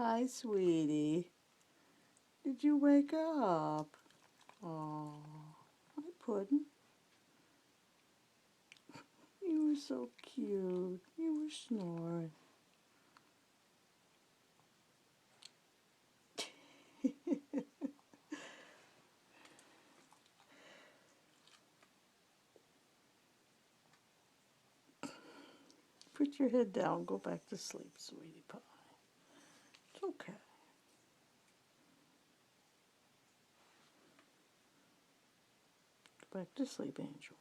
Hi, sweetie. Did you wake up? Oh, hi, Puddin'. You were so cute. You were snoring. Put your head down. Go back to sleep, sweetie pie. It's okay. Go back to sleep, Angel.